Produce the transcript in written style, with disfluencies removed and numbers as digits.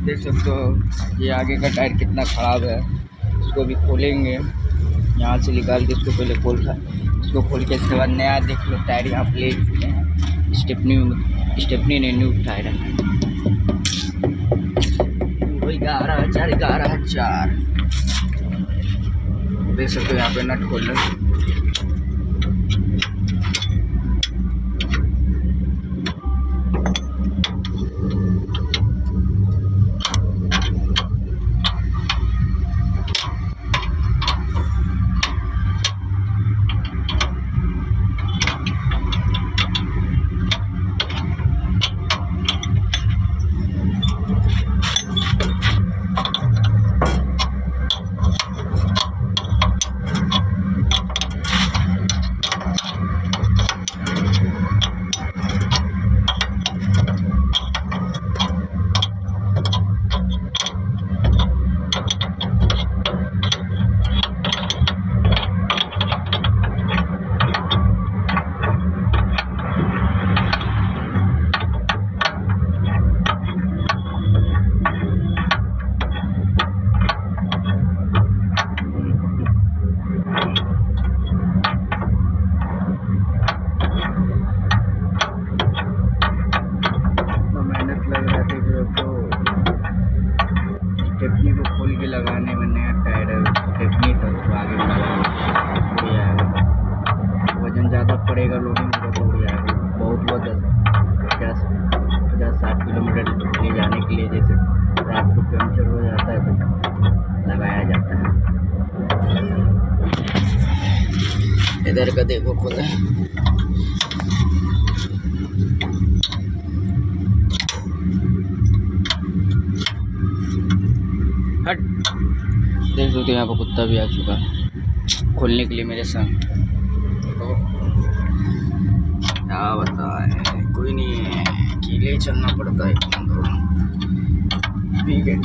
देख सकते हो ये आगे का टायर कितना ख़राब है। इसको भी खोलेंगे, यहाँ से निकाल के इसको पहले खोल रहा है। इसको खोल के इसके बाद नया देख लो टायर यहाँ पे ले चुके हैं। स्टेपनी ने न्यू टायर है। 11,000 देख सकते हो यहाँ पे नट खोल रहे हैं। स्टेपनी को खोल के लगाने में नया टायर है। स्टेपनी था उसको आगे में उड़ जाएगा, वजन ज़्यादा पड़ेगा, लोडिंग होगा तो उड़ जाएगा। बहुत 50-60 किलोमीटर ले जाने के लिए जैसे रात को पंचर हो जाता है तो लगाया जाता है। इधर का देखो खुद है। हट देख सकते यहाँ पर कुत्ता भी आ चुका है खोलने के लिए मेरे संग। तो क्या बताए, कोई नहीं है, अकेले चलना पड़ता है। ठीक है।